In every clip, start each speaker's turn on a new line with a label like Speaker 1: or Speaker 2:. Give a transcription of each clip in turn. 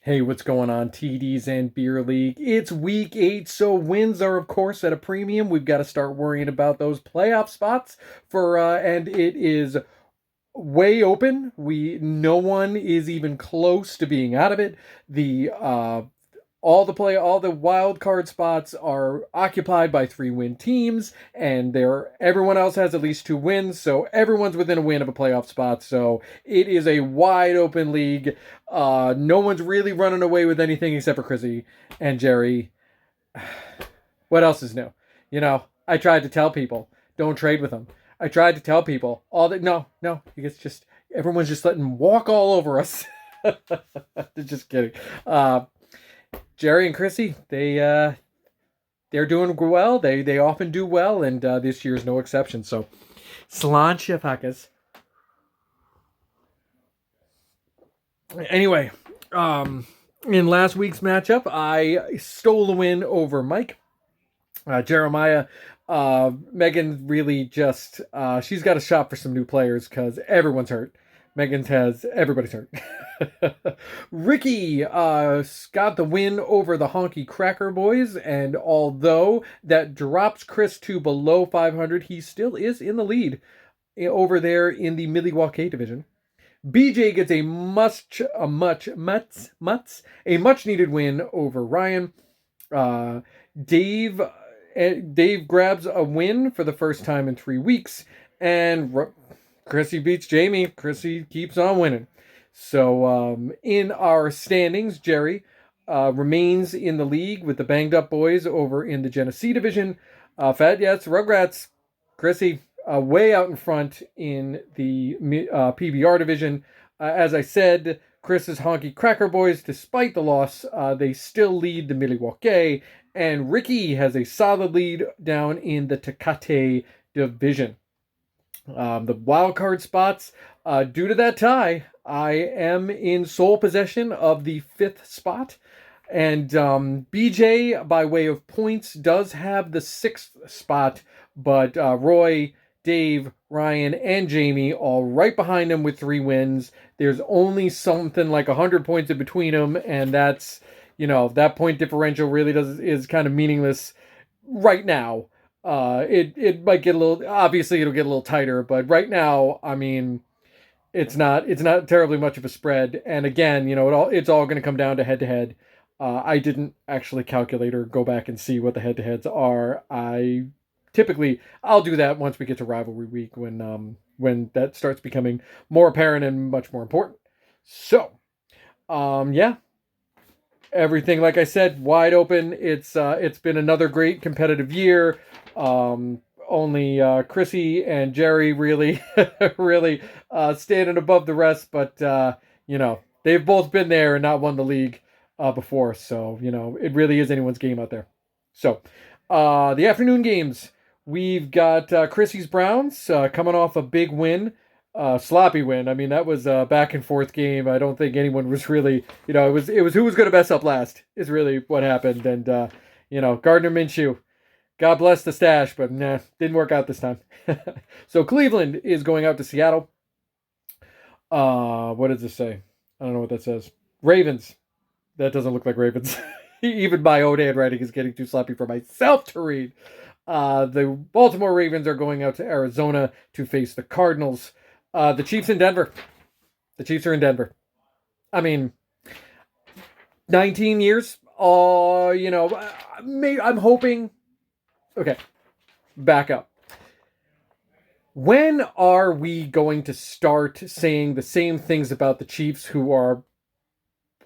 Speaker 1: Hey, what's going on, TDs and Beer League? It's week 8, so wins are, of course, at a premium. We've got to start worrying about those playoff spots and it is way open. No one is even close to being out of it. The all the wild card spots are occupied by 3-win teams, and everyone else has at least 2 wins, so everyone's within a win of a playoff spot. So it is a wide open league. No one's really running away with anything except for Chrissy and Jerry. What else is new? I tried to tell people don't trade with them. I tried to tell people all that. No, it's just everyone's just letting them walk all over us. Just kidding. Jerry and Chrissy, they're doing well. They often do well, and this year's no exception. So, Sláinte Facas. Anyway, in last week's matchup, I stole a win over Mike. Jeremiah, Megan really just she's got to shop for some new players because everyone's hurt. Everybody's hurt. Ricky got the win over the Honky Cracker Boys, and although that drops Chris to below 500, he still is in the lead over there in the Milwaukee division. BJ gets a much needed win over Ryan. Dave grabs a win for the first time in 3 weeks, and Chrissy beats Jamie. Chrissy keeps on winning. So in our standings, Jerry remains in the league with the Banged Up Boys over in the Genesee division. Fat Yets, Rugrats, Chrissy way out in front in the PBR division. As I said, Chris's Honky Cracker Boys, despite the loss, they still lead the Milwaukee, and Ricky has a solid lead down in the Tecate division. The wild card spots, due to that tie, I am in sole possession of the 5th spot. And BJ, by way of points, does have the 6th spot, but Roy, Dave, Ryan, and Jamie all right behind him with 3 wins. There's only something like 100 points in between them, and that's, that point differential really is kind of meaningless right now. It might get a little, obviously it'll get a little tighter, but right now, I mean, it's not terribly much of a spread. And again, it's all going to come down to head to head. I didn't actually calculate or go back and see what the head to heads are. I'll do that once we get to rivalry week when that starts becoming more apparent and much more important. So, yeah, everything, like I said, wide open. It's been another great competitive year. Only Chrissy and Jerry really really standing above the rest, but they've both been there and not won the league before, so it really is anyone's game out there. So the afternoon games, we've got Chrissy's Browns coming off a big win. Sloppy win. I mean, that was a back and forth game. I don't think anyone was really, it was who was going to mess up last is really what happened. And Gardner Minshew, God bless the stash, but nah, didn't work out this time. So Cleveland is going out to Seattle. What does this say? I don't know what that says. Ravens. That doesn't look like Ravens. Even my own handwriting is getting too sloppy for myself to read. The Baltimore Ravens are going out to Arizona to face the Cardinals. The Chiefs in Denver. The Chiefs are in Denver. I mean, 19 years. I'm hoping. Okay, back up. When are we going to start saying the same things about the Chiefs, who are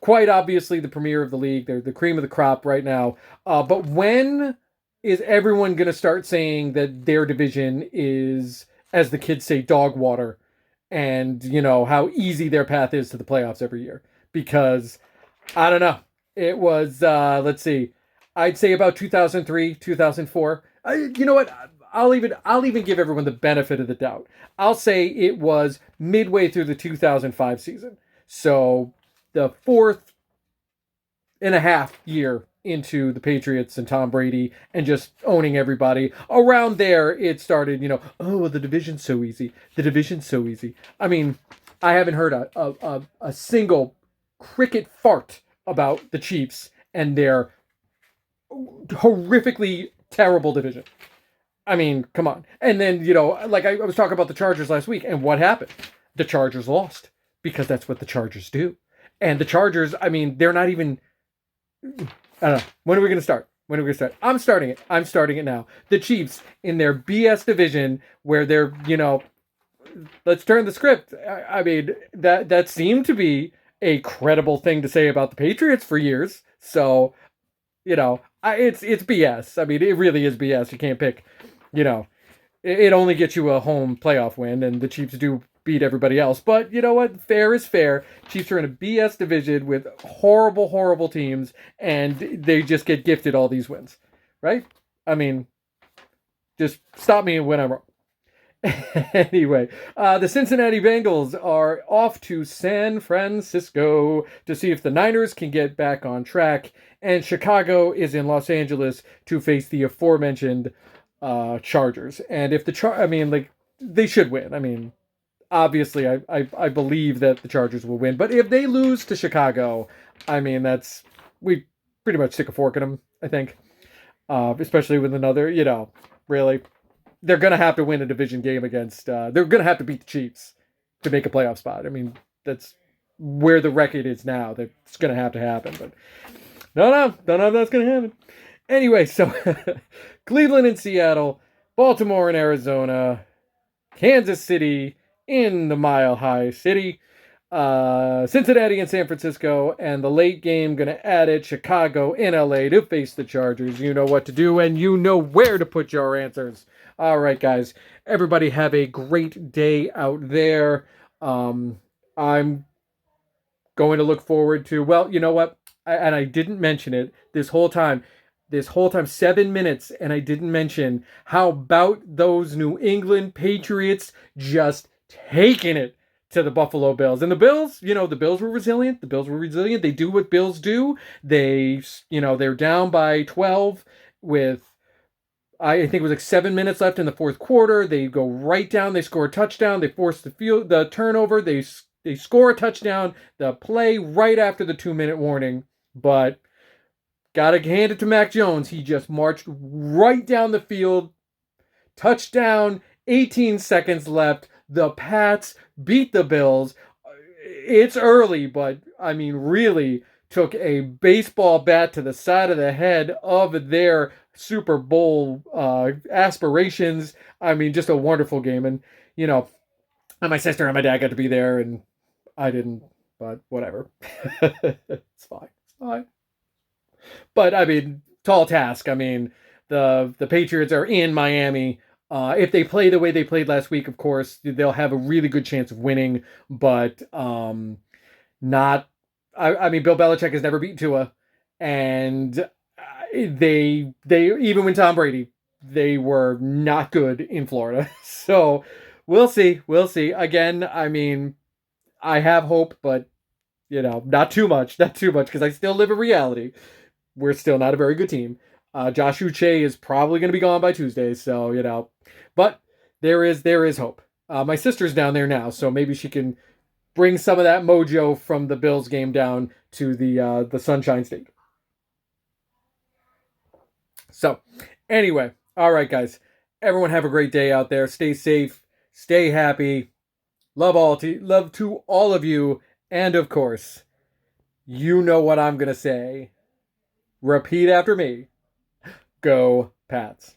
Speaker 1: quite obviously the premier of the league? They're the cream of the crop right now. But when is everyone going to start saying that their division is, as the kids say, dog water, and how easy their path is to the playoffs every year? Because I don't know. It was let's see. I'd say about 2003, 2004. You know what? I'll even give everyone the benefit of the doubt. I'll say it was midway through the 2005 season. So the 4.5 year into the Patriots and Tom Brady and just owning everybody. Around there, it started, the division's so easy. The division's so easy. I mean, I haven't heard a single cricket fart about the Chiefs and their horrifically terrible division. I mean, come on. And then, like I was talking about the Chargers last week, and what happened? The Chargers lost because that's what the Chargers do. And the Chargers, I mean, they're not even. I don't know. When are we going to start? When are we going to start? I'm starting it. I'm starting it now. The Chiefs in their BS division, where they're, let's turn the script. I mean, that seemed to be a credible thing to say about the Patriots for years. So, it's BS. I mean, it really is BS. You can't pick, it only gets you a home playoff win, and the Chiefs do beat everybody else. But you know what? Fair is fair. Chiefs are in a BS division with horrible, horrible teams, and they just get gifted all these wins, right? I mean, just stop me when I'm wrong. Anyway, the Cincinnati Bengals are off to San Francisco to see if the Niners can get back on track, and Chicago is in Los Angeles to face the aforementioned Chargers. And if they should win. I mean, obviously, I believe that the Chargers will win, but if they lose to Chicago, I mean, we pretty much stick a fork in them, I think, especially with another, really. They're going to have to win a division game against, they're going to have to beat the Chiefs to make a playoff spot. I mean, that's where the record is now. That's going to have to happen. But no, don't know if that's going to happen. Anyway, so Cleveland and Seattle, Baltimore and Arizona, Kansas City in the Mile High City, Cincinnati and San Francisco, and the late game going to add it, Chicago in LA to face the Chargers. You know what to do, and you know where to put your answers. All right, guys. Everybody have a great day out there. I'm going to look forward to, well, you know what? I didn't mention it this whole time, 7 minutes, and I didn't mention how about those New England Patriots just taking it to the Buffalo Bills. And the Bills, the Bills were resilient. They do what Bills do. They're down by 12 with, I think it was like 7 minutes left in the fourth quarter. They go right down. They score a touchdown. They force the turnover. They score a touchdown. The play right after the 2-minute warning. But gotta hand it to Mac Jones. He just marched right down the field. Touchdown. 18 seconds left. The Pats beat the Bills. It's early, but I mean, really took a baseball bat to the side of the head of their Super Bowl aspirations. I mean, just a wonderful game. And, and my sister and my dad got to be there, and I didn't, but whatever. It's fine. But, I mean, tall task. I mean, the Patriots are in Miami. If they play the way they played last week, of course, they'll have a really good chance of winning, but not. I mean, Bill Belichick has never beaten Tua, and they even when Tom Brady, they were not good in Florida. So we'll see. Again, I mean, I have hope, but not too much, because I still live in reality. We're still not a very good team. Josh Uche is probably going to be gone by Tuesday, so but there is hope. My sister's down there now, so maybe she can bring some of that mojo from the Bills game down to the Sunshine State. So, anyway, all right, guys. Everyone have a great day out there. Stay safe. Stay happy. Love to all of you. And, of course, you know what I'm going to say. Repeat after me. Go Pats.